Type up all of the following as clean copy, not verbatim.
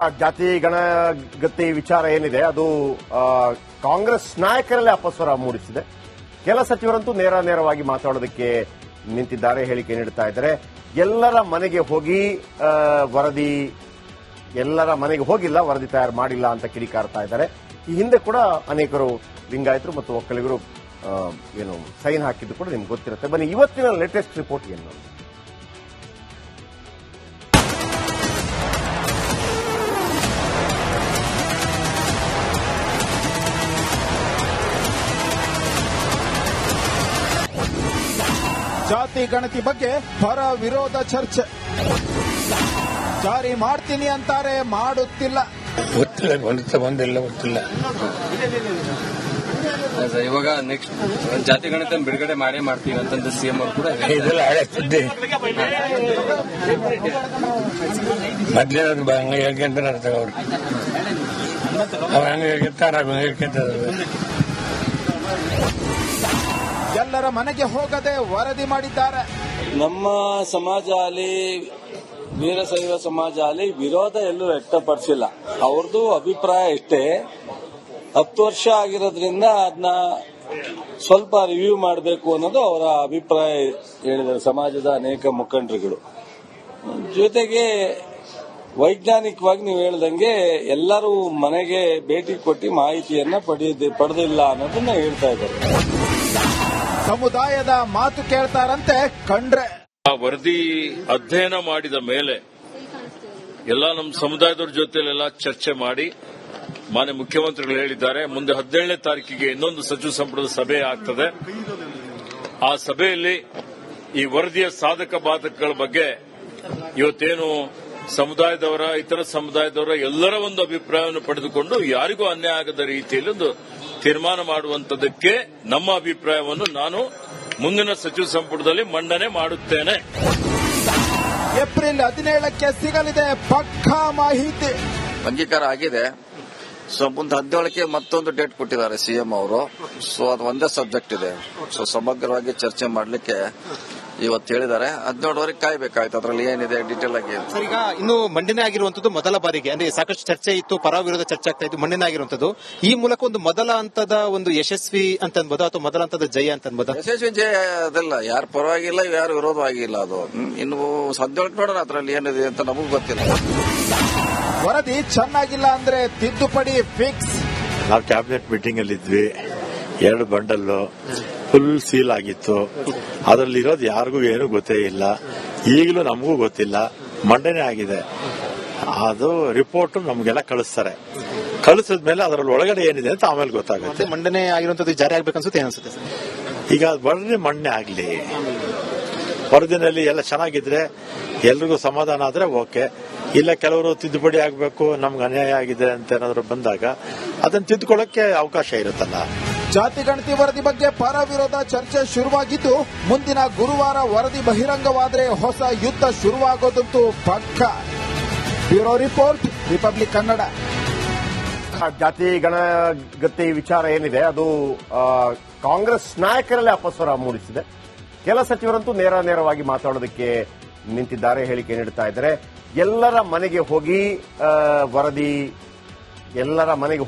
ಜಾತಿ ಗಣಗತಿ ವಿಚಾರ ಏನಿದೆ ಅದು ಕಾಂಗ್ರೆಸ್ ನಾಯಕರಲ್ಲೇ ಅಪಸ್ವರ ಮೂಡಿಸಿದೆ. ಕೆಲ ಸಚಿವರಂತೂ ನೇರವಾಗಿ ಮಾತಾಡೋದಕ್ಕೆ ನಿಂತಿದ್ದಾರೆ, ಹೇಳಿಕೆ ನೀಡುತ್ತಾ ಇದ್ದಾರೆ. ಎಲ್ಲರ ಮನೆಗೆ ಹೋಗಿ ಹೋಗಿಲ್ಲ, ವರದಿ ತಯಾರು ಮಾಡಿಲ್ಲ ಅಂತ ಕಿಡಿಕಾರ್ತಾ ಇದ್ದಾರೆ. ಈ ಹಿಂದೆ ಕೂಡ ಅನೇಕರು ಲಿಂಗಾಯತರು ಮತ್ತು ಒಕ್ಕಲಿಗರು ಸೈನ್ ಹಾಕಿದ್ದು ಕೂಡ ನಿಮ್ಗೆ ಗೊತ್ತಿರುತ್ತೆ. ಬನ್ನಿ ಇವತ್ತಿನ ಲೇಟೆಸ್ಟ್ ರಿಪೋರ್ಟ್ ಏನು. ಜಾತಿ ಗಣತಿ ಬಗ್ಗೆ ಪರ ವಿರೋಧ ಚರ್ಚೆ. ಜಾರಿ ಮಾಡ್ತೀನಿ ಅಂತಾರೆ, ಮಾಡುತ್ತಿಲ್ಲ. ಗೊತ್ತಿಲ್ಲ. ಇವಾಗ ನೆಕ್ಸ್ಟ್ ಜಾತಿ ಗಣಿತ ಬಿಡುಗಡೆ ಮಾಡ್ತೀವಿ ಅಂತಂದು ಸಿಎಂ ಅವರು ಕೂಡ ಇದೆಲ್ಲ ಹಳೆ ಸುದ್ದಿ. ಮೊದ್ಲೇ ಹೇಳ್ಕೊಂತಾರೆ ಅವ್ರು ಹೇಳ್ಕೊಂತಾರೆ. ಎಲ್ಲರ ಮನೆಗೆ ಹೋಗದೆ ವರದಿ ಮಾಡಿದ್ದಾರೆ. ನಮ್ಮ ಸಮಾಜ ಅಲ್ಲಿ ವೀರಶೈವ ಸಮಾಜ ಅಲ್ಲಿ ವಿರೋಧ ಎಲ್ಲೂ ವ್ಯಕ್ತಪಡಿಸಿಲ್ಲ. ಅವ್ರದ್ದು ಅಭಿಪ್ರಾಯ ಇಷ್ಟೇ, 10 ವರ್ಷ ಆಗಿರೋದ್ರಿಂದ ಅದನ್ನ ಸ್ವಲ್ಪ ರಿವ್ಯೂ ಮಾಡಬೇಕು ಅನ್ನೋದು ಅವರ ಅಭಿಪ್ರಾಯ ಹೇಳಿದ್ದಾರೆ ಸಮಾಜದ ಅನೇಕ ಮುಖಂಡರುಗಳು. ಜೊತೆಗೆ ವೈಜ್ಞಾನಿಕವಾಗಿ ನೀವು ಹೇಳ್ದಂಗೆ ಎಲ್ಲರೂ ಮನೆಗೆ ಭೇಟಿ ಕೊಟ್ಟು ಮಾಹಿತಿಯನ್ನ ಪಡೆದಿಲ್ಲ ಅನ್ನೋದನ್ನ ಹೇಳ್ತಾ ಇದ್ದಾರೆ. ಸಮುದಾಯದ ಮಾತು ಕೇಳ್ತಾರಂತೆ ಕಂಡ್ರೆ. ವರದಿ ಅಧ್ಯಯನ ಮಾಡಿದ ಮೇಲೆ ಎಲ್ಲ ನಮ್ಮ ಸಮುದಾಯದವ್ರ ಜೊತೆಲೆಲ್ಲ ಚರ್ಚೆ ಮಾಡಿ ಮಾನ್ಯ ಮುಖ್ಯಮಂತ್ರಿಗಳು ಹೇಳಿದ್ದಾರೆ, ಮುಂದೆ 17ನೇ ತಾರೀಕಿಗೆ ಇನ್ನೊಂದು ಸಚಿವ ಸಂಪುಟದ ಸಭೆ ಆಗ್ತದೆ. ಆ ಸಭೆಯಲ್ಲಿ ಈ ವರದಿಯ ಸಾಧಕ ಬಾಧಕಗಳ ಬಗ್ಗೆ ಇವತ್ತೇನು ಸಮುದಾಯದವರ, ಇತರ ಸಮುದಾಯದವರ ಎಲ್ಲರ ಒಂದು ಅಭಿಪ್ರಾಯವನ್ನು ಪಡೆದುಕೊಂಡು ಯಾರಿಗೂ ಅನ್ಯಾಯ ಆಗದ ರೀತಿಯಲ್ಲಿ ಒಂದು ತೀರ್ಮಾನ ಮಾಡುವಂತದಕ್ಕೆ ನಮ್ಮ ಅಭಿಪ್ರಾಯವನ್ನು ನಾನು ಮುಂದಿನ ಸಚಿವ ಸಂಪುಟದಲ್ಲಿ ಮಂಡನೆ ಮಾಡುತ್ತೇನೆ. ಏಪ್ರಿಲ್ 17ಕ್ಕೆ ಸಿಗಲಿದೆ ಪಕ್ಕಾ ಮಾಹಿತಿ. ಅಂಗೀಕಾರ ಆಗಿದೆ. ಸೊ ಮುಂದೆ 17ಕ್ಕೆ ಮತ್ತೊಂದು ಡೇಟ್ ಕೊಟ್ಟಿದ್ದಾರೆ ಸಿಎಂ ಅವರು. ಸೊ ಅದು ಒಂದೇ ಸಬ್ಜೆಕ್ಟ್ ಇದೆ. ಸೊ ಸಮಗ್ರವಾಗಿ ಚರ್ಚೆ ಮಾಡಲಿಕ್ಕೆ ಇವತ್ತು ಹೇಳಿದ್ದಾರೆ. 17ವರೆಗೆ ಕಾಯ್ಬೇಕಾಯ್ತು. ಅದರಲ್ಲಿ ಏನಿದೆ ಡೀಟೇಲ್ ಆಗಿ. ಸರ್, ಈಗ ಇನ್ನು ಮಂಡನೆ ಆಗಿರುವಂತದ್ದು ಮೊದಲ ಬಾರಿಗೆ, ಅಂದ್ರೆ ಸಾಕಷ್ಟು ಚರ್ಚೆ ಇತ್ತು, ಪರ ವಿರೋಧ ಚರ್ಚೆ ಆಗ್ತಾ ಇತ್ತು. ಮಂಡನೆ ಆಗಿರುವಂತದ್ದು ಈ ಮೂಲಕ ಒಂದು ಮೊದಲ ಹಂತದ ಒಂದು ಯಶಸ್ವಿ ಅಂತ ಅನ್ಬೋದ ಅಥವಾ ಮೊದಲ ಹಂತದ ಜಯ ಅಂತ ಅನ್ಬೋದ? ಯಶಸ್ವಿ ಜಯ ಅದಲ್ಲ, ಯಾರು ಪರವಾಗಿಲ್ಲ, ಯಾರು ವಿರೋಧವಾಗಿಲ್ಲ. ಅದು ಇನ್ನು 17ಕ್ಕೆ ನೋಡೋಣ ಅದರಲ್ಲಿ ಏನಿದೆ ಅಂತ ನಮಗೂ ಗೊತ್ತಿಲ್ಲ. ವರದಿ ಚೆನ್ನಾಗಿಲ್ಲ ಅಂದ್ರೆ ತಿದ್ದುಪಡಿ ಫಿಕ್ಸ್. ನಾವು ಕ್ಯಾಬಿನೆಟ್ ಮೀಟಿಂಗ್ ಅಲ್ಲಿ ಇದ್ವಿ. 2 ಬಂಡಲ್ಲು ಫುಲ್ ಸೀಲ್ ಆಗಿತ್ತು. ಅದರಲ್ಲಿ ಇರೋದು ಯಾರಿಗೂ ಏನು ಗೊತ್ತೇ ಇಲ್ಲ. ಈಗಲೂ ನಮಗೂ ಗೊತ್ತಿಲ್ಲ. ಮಂಡನೆ ಆಗಿದೆ. ಅದು ರಿಪೋರ್ಟ್ ನಮಗೆಲ್ಲ ಕಳಿಸ್ತಾರೆ. ಕಳಿಸಿದ್ಮೇಲೆ ಅದರಲ್ಲಿ ಒಳಗಡೆ ಏನಿದೆ ಅಂತ ಆಮೇಲೆ ಗೊತ್ತಾಗುತ್ತೆ. ಮಂಡನೆ ಆಗಿರುವಂತದ್ದು ಜಾರಿ ಆಗ್ಬೇಕನ್ಸುತ್ತೆ, ಏನಿಸುತ್ತೆ ಸರ್? ಈಗ ವರದಿ ಮಂಡನೆ ಆಗ್ಲಿ, ವರದಿನಲ್ಲಿ ಎಲ್ಲ ಚೆನ್ನಾಗಿದ್ರೆ ಎಲ್ರಿಗೂ ಸಮಾಧಾನ ಆದ್ರೆ ಓಕೆ. ಇಲ್ಲ ಕೆಲವರು ತಿದ್ದುಪಡಿ ಆಗಬೇಕು, ನಮ್ಗೆ ಅನ್ಯಾಯ ಆಗಿದೆ ಅಂತ ಏನಾದ್ರು ಬಂದಾಗ ಅದನ್ನ ತಿದ್ದುಕೊಳ್ಳಕ್ಕೆ ಅವಕಾಶ ಇರುತ್ತಲ್ಲ. ಜಾತಿ ಗಣತಿ ವರದಿ ಬಗ್ಗೆ ಪರ ವಿರೋಧ ಚರ್ಚೆ ಶುರುವಾಗಿದ್ದು, ಮುಂದಿನ ಗುರುವಾರ ವರದಿ ಬಹಿರಂಗವಾದರೆ ಹೊಸ ಯುದ್ಧ ಶುರುವಾಗೋದಂತೂ ಪಕ್ಕ. Bureau report, republic Kannada. ಜಾತಿ ಗಣಗತಿ ವಿಚಾರ ಏನಿದೆ ಅದು ಕಾಂಗ್ರೆಸ್ ನಾಯಕರಲ್ಲೇ ಅಪಸ್ವರ ಮೂಡಿಸಿದೆ. ಕೆಲ ಸಚಿವರಂತೂ ನೇರವಾಗಿ ಮಾತಾಡೋದಕ್ಕೆ ನಿಂತಿದ್ದಾರೆ, ಹೇಳಿಕೆ ನೀಡುತ್ತಾ ಇದ್ದಾರೆ. ಎಲ್ಲರ ಮನೆಗೆ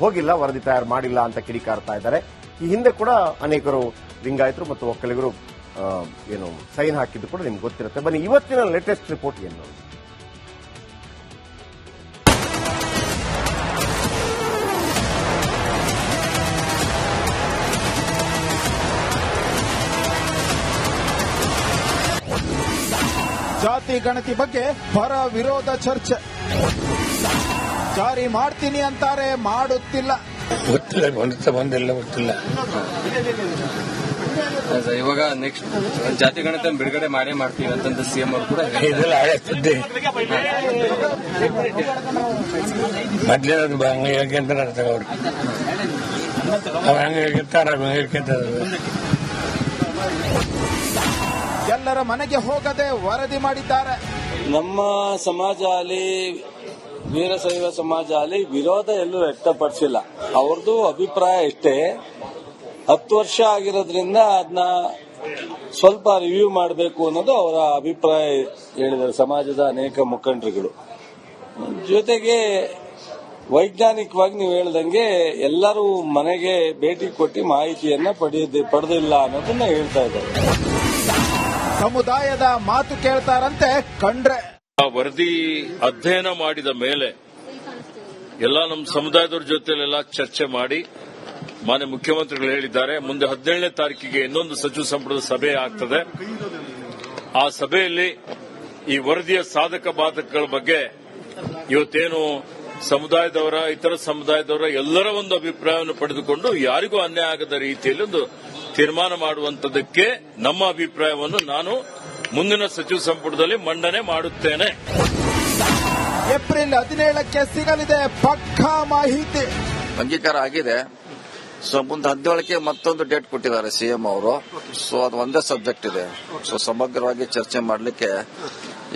ಹೋಗಿಲ್ಲ, ವರದಿ ತಯಾರು ಮಾಡಿಲ್ಲ ಅಂತ ಕಿಡಿಕಾರ್ತಾ ಇದ್ದಾರೆ. ಈ ಹಿಂದೆ ಕೂಡ ಅನೇಕರು ಲಿಂಗಾಯತರು ಮತ್ತು ಒಕ್ಕಲಿಗರು ಸೈನ್ ಹಾಕಿದ್ದು ಕೂಡ ನಿಮ್ಗೆ ಗೊತ್ತಿರುತ್ತೆ. ಬನ್ನಿ ಇವತ್ತಿನ ಲೇಟೆಸ್ಟ್ ರಿಪೋರ್ಟ್ ಏನು. ಜಾತಿ ಗಣತಿ ಬಗ್ಗೆ ಪರ ವಿರೋಧ ಚರ್ಚೆ. ಜಾರಿ ಮಾಡ್ತೀನಿ ಅಂತಾರೆ, ಮಾಡುತ್ತಿಲ್ಲ. ಗೊತ್ತಿಲ್ಲ. ಇವಾಗ ನೆಕ್ಸ್ಟ್ ಜಾತಿ ಗಣಿತ ಬಿಡುಗಡೆ ಮಾಡ್ತೀವಿ ಅಂತಂದು ಸಿಎಂ ಅವರು ಕೂಡ ಇದೆಲ್ಲ ಹಳೆ ಸುದ್ದಿ. ಮೊದ್ಲೇ ಹೇಳ್ಕೊಂತಾರೆ ಅವ್ರು ಹೇಳ್ಕೊಂತಾರೆ. ಎಲ್ಲರ ಮನೆಗೆ ಹೋಗದೆ ವರದಿ ಮಾಡಿದ್ದಾರೆ. ನಮ್ಮ ಸಮಾಜ ಅಲ್ಲಿ ವೀರಶೈವ ಸಮಾಜ ಅಲ್ಲಿ ವಿರೋಧ ಎಲ್ಲೂ ವ್ಯಕ್ತಪಡಿಸಿಲ್ಲ. ಅವ್ರದ್ದು ಅಭಿಪ್ರಾಯ ಇಷ್ಟೇ, 10 ವರ್ಷ ಆಗಿರೋದ್ರಿಂದ ಅದನ್ನ ಸ್ವಲ್ಪ ರಿವ್ಯೂ ಮಾಡಬೇಕು ಅನ್ನೋದು ಅವರ ಅಭಿಪ್ರಾಯ ಹೇಳಿದ್ದಾರೆ ಸಮಾಜದ ಅನೇಕ ಮುಖಂಡರುಗಳು. ಜೊತೆಗೆ ವೈಜ್ಞಾನಿಕವಾಗಿ ನೀವು ಹೇಳ್ದಂಗೆ ಎಲ್ಲರೂ ಮನೆಗೆ ಭೇಟಿ ಕೊಟ್ಟು ಮಾಹಿತಿಯನ್ನ ಪಡೆದಿಲ್ಲ ಅನ್ನೋದನ್ನ ಹೇಳ್ತಾ ಇದ್ದಾರೆ. ಸಮುದಾಯದ ಮಾತು ಕೇಳ್ತಾರಂತೆ ಕಂಡ್ರೆ. ವರದಿ ಅಧ್ಯಯನ ಮಾಡಿದ ಮೇಲೆ ಎಲ್ಲ ನಮ್ಮ ಸಮುದಾಯದವ್ರ ಜೊತೆಲೆಲ್ಲ ಚರ್ಚೆ ಮಾಡಿ ಮಾನ್ಯ ಮುಖ್ಯಮಂತ್ರಿಗಳು ಹೇಳಿದ್ದಾರೆ, ಮುಂದೆ 17ನೇ ತಾರೀಕಿಗೆ ಇನ್ನೊಂದು ಸಚಿವ ಸಂಪುಟದ ಸಭೆ ಆಗ್ತದೆ. ಆ ಸಭೆಯಲ್ಲಿ ಈ ವರದಿಯ ಸಾಧಕ ಬಾಧಕಗಳ ಬಗ್ಗೆ ಇವತ್ತೇನು ಸಮುದಾಯದವರ, ಇತರ ಸಮುದಾಯದವರ ಎಲ್ಲರ ಒಂದು ಅಭಿಪ್ರಾಯವನ್ನು ಪಡೆದುಕೊಂಡು ಯಾರಿಗೂ ಅನ್ಯಾಯ ಆಗದ ರೀತಿಯಲ್ಲಿ ಒಂದು ತೀರ್ಮಾನ ಮಾಡುವಂತದಕ್ಕೆ ನಮ್ಮ ಅಭಿಪ್ರಾಯವನ್ನು ನಾನು ಮುಂದಿನ ಸಚಿವ ಸಂಪುಟದಲ್ಲಿ ಮಂಡನೆ ಮಾಡುತ್ತೇನೆ. ಏಪ್ರಿಲ್ 17ಕ್ಕೆ ಸಿಗಲಿದೆ ಪಕ್ಕಾ ಮಾಹಿತಿ. ಅಂಗೀಕಾರ ಆಗಿದೆ. ಸೊ ಮುಂದೆ 17ಕ್ಕೆ ಮತ್ತೊಂದು ಡೇಟ್ ಕೊಟ್ಟಿದ್ದಾರೆ ಸಿಎಂ ಅವರು. ಸೊ ಅದು ಒಂದೇ ಸಬ್ಜೆಕ್ಟ್ ಇದೆ. ಸೊ ಸಮಗ್ರವಾಗಿ ಚರ್ಚೆ ಮಾಡಲಿಕ್ಕೆ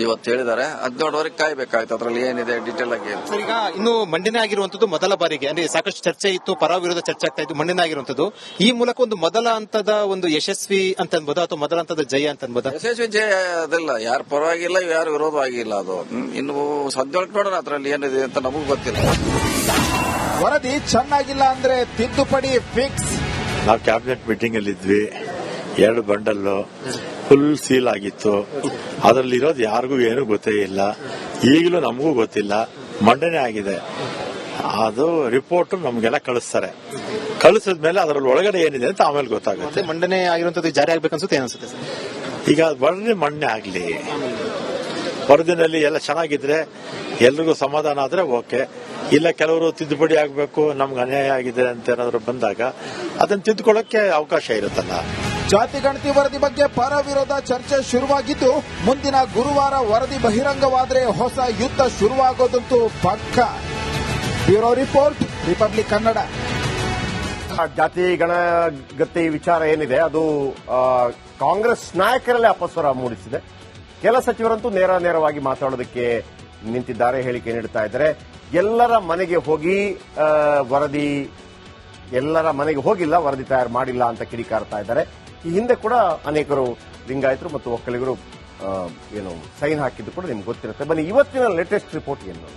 ಇವತ್ತು ಹೇಳಿದ್ದಾರೆ. 17ವರೆಗೆ ಕಾಯ್ಬೇಕಾಯ್ತು. ಅದ್ರಲ್ಲಿ ಏನಿದೆ ಡೀಟೇಲ್ ಆಗಿ. ಈಗ ಇನ್ನು ಮಂಡನೆ ಆಗಿರುವಂತದ್ದು ಮೊದಲ ಬಾರಿಗೆ, ಅಂದ್ರೆ ಸಾಕಷ್ಟು ಚರ್ಚೆ ಇತ್ತು, ಪರ ವಿರೋಧ ಚರ್ಚೆ ಆಗ್ತಾ ಇತ್ತು, ಮಂಡನೆ ಆಗಿರುವಂತದ್ದು ಈ ಮೂಲಕ ಒಂದು ಮೊದಲ ಹಂತದ ಒಂದು ಯಶಸ್ವಿ ಅಂತ ಅನ್ಬೋದಾ ಅಥವಾ ಮೊದಲ ಹಂತದ ಜಯ ಅಂತ ಅನ್ಬೋದಾ? ಯಶಸ್ವಿ ಜಯ ಅದಲ್ಲ, ಯಾರು ಪರವಾಗಿಲ್ಲ, ಯಾರು ವಿರೋಧವಾಗಿಲ್ಲ. ಅದು ಇನ್ನು 17ಕ್ಕೆ ನೋಡೋಣ ಅದ್ರಲ್ಲಿ ಏನಿದೆ ಅಂತ ನಮಗೂ ಗೊತ್ತಿಲ್ಲ. ವರದಿ ಚೆನ್ನಾಗಿಲ್ಲ ಅಂದ್ರೆ ತಿದ್ದುಪಡಿ ಫಿಕ್ಸ್. ನಾವು ಕ್ಯಾಬಿನೆಟ್ ಮೀಟಿಂಗ್ ಅಲ್ಲಿ ಇದ್ವಿ. 2 ಬಂಡಲ್ಲು ಫುಲ್ ಸೀಲ್ ಆಗಿತ್ತು. ಅದರಲ್ಲಿರೋದು ಯಾರಿಗೂ ಏನು ಗೊತ್ತೇ ಇಲ್ಲ. ಈಗಲೂ ನಮಗೂ ಗೊತ್ತಿಲ್ಲ. ಮಂಡನೆ ಆಗಿದೆ. ಅದು ರಿಪೋರ್ಟ್ ನಮಗೆಲ್ಲ ಕಳಿಸ್ತಾರೆ. ಕಳಿಸಿದ್ಮೇಲೆ ಅದರಲ್ಲಿ ಒಳಗಡೆ ಏನಿದೆ ಅಂತ ಆಮೇಲೆ ಗೊತ್ತಾಗುತ್ತೆ. ಮಂಡನೆ ಆಗಿರುವಂತದ್ದು ಜಾರಿ ಆಗ್ಬೇಕನ್ಸುತ್ತೆ, ಏನನ್ಸುತ್ತೆ ಸರ್? ಈಗ ವರದಿ ಮಂಡನೆ ಆಗ್ಲಿ, ವರದಿನಲ್ಲಿ ಎಲ್ಲ ಚೆನ್ನಾಗಿದ್ರೆ ಎಲ್ರಿಗೂ ಸಮಾಧಾನ ಆದ್ರೆ ಓಕೆ. ಇಲ್ಲ ಕೆಲವರು ತಿದ್ದುಪಡಿ ಆಗಬೇಕು, ನಮ್ಗೆ ಅನ್ಯಾಯ ಆಗಿದೆ ಅಂತ ಏನಾದ್ರು ಬಂದಾಗ ಅದನ್ನ ತಿದ್ದುಕೊಳ್ಳಕ್ಕೆ ಅವಕಾಶ ಇರುತ್ತಲ್ಲ. ಜಾತಿ ಗಣತಿ ವರದಿ ಬಗ್ಗೆ ಪರ ವಿರೋಧ ಚರ್ಚೆ ಶುರುವಾಗಿದ್ದು, ಮುಂದಿನ ಗುರುವಾರ ವರದಿ ಬಹಿರಂಗವಾದರೆ ಹೊಸ ಯುದ್ಧ ಶುರುವಾಗೋದಂತೂ ಪಕ್ಕ. Bureau report, republic Kannada. ಜಾತಿ ಗಣಗತಿ ವಿಚಾರ ಏನಿದೆ ಅದು ಕಾಂಗ್ರೆಸ್ ನಾಯಕರಲ್ಲೇ ಅಪಸ್ವರ ಮೂಡಿಸಿದೆ. ಕೆಲ ಸಚಿವರಂತೂ ನೇರವಾಗಿ ಮಾತಾಡೋದಕ್ಕೆ ನಿಂತಿದ್ದಾರೆ, ಹೇಳಿಕೆ ನೀಡುತ್ತಾ ಇದ್ದಾರೆ. ಎಲ್ಲರ ಮನೆಗೆ ಹೋಗಿ ಎಲ್ಲರ ಮನೆಗೆ ಹೋಗಿಲ್ಲ, ವರದಿ ತಯಾರು ಮಾಡಿಲ್ಲ ಅಂತ ಕಿಡಿಕಾರ್ತಾ ಇದ್ದಾರೆ. ಈ ಹಿಂದೆ ಕೂಡ ಅನೇಕರು ಲಿಂಗಾಯತರು ಮತ್ತು ಒಕ್ಕಲಿಗರು ಸೈನ್ ಹಾಕಿದ್ದು ಕೂಡ ನಿಮ್ಗೆ ಗೊತ್ತಿರುತ್ತೆ. ಬನ್ನಿ ಇವತ್ತಿನ ಲೇಟೆಸ್ಟ್ ರಿಪೋರ್ಟ್ ಏನು.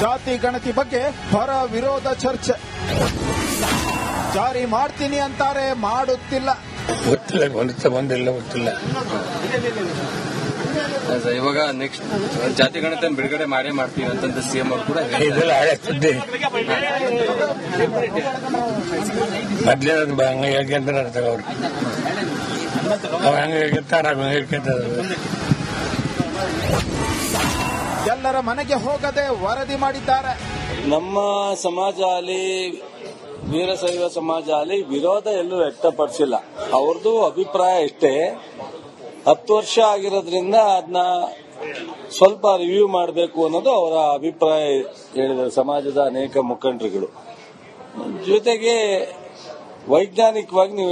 ಜಾತಿ ಗಣತಿ ಬಗ್ಗೆ ಪರ ವಿರೋಧ ಚರ್ಚೆ. ಜಾರಿ ಮಾಡ್ತೀನಿ ಅಂತಾರೆ, ಮಾಡುತ್ತಿಲ್ಲ. ಗೊತ್ತಿಲ್ಲ, ಬಂದಿಲ್ಲ, ಗೊತ್ತಿಲ್ಲ. ಇವಾಗ ನೆಕ್ಸ್ಟ್ ಜಾತಿ ಗಣತಿ ಬಿಡುಗಡೆ ಮಾಡೇ ಮಾಡ್ತೀವಿ ಅಂತಂದ ಸಿಎಂ ಅವರು ಕೂಡ ಇದೆಲ್ಲ ಹಳೆ ಸುದ್ದಿ. ಮೊದ್ಲೇ ಹಂಗ ಹೇಳ್ಕೊಂತಾರೆ ಅವ್ರು. ಅವ್ ಹಂಗ ಹೇಳ್ಕೊಂತಾರ, ಹೇಳ್ಕೊಂತಾರೆ. ಎಲ್ಲರ ಮನೆಗೆ ಹೋಗದೆ ವರದಿ ಮಾಡಿದ್ದಾರೆ. ನಮ್ಮ ಸಮಾಜ ಅಲ್ಲಿ, ವೀರಶೈವ ಸಮಾಜ ಅಲ್ಲಿ ವಿರೋಧ ಎಲ್ಲೂ ವ್ಯಕ್ತಪಡಿಸಿಲ್ಲ. ಅವ್ರದ್ದು ಅಭಿಪ್ರಾಯ ಇಷ್ಟೇ, 10 ವರ್ಷ ಆಗಿರೋದ್ರಿಂದ ಅದನ್ನ ಸ್ವಲ್ಪ ರಿವ್ಯೂ ಮಾಡಬೇಕು ಅನ್ನೋದು ಅವರ ಅಭಿಪ್ರಾಯ ಹೇಳಿದ್ದಾರೆ ಸಮಾಜದ ಅನೇಕ ಮುಖಂಡರುಗಳು. ಜೊತೆಗೆ ವೈಜ್ಞಾನಿಕವಾಗಿ ನೀವು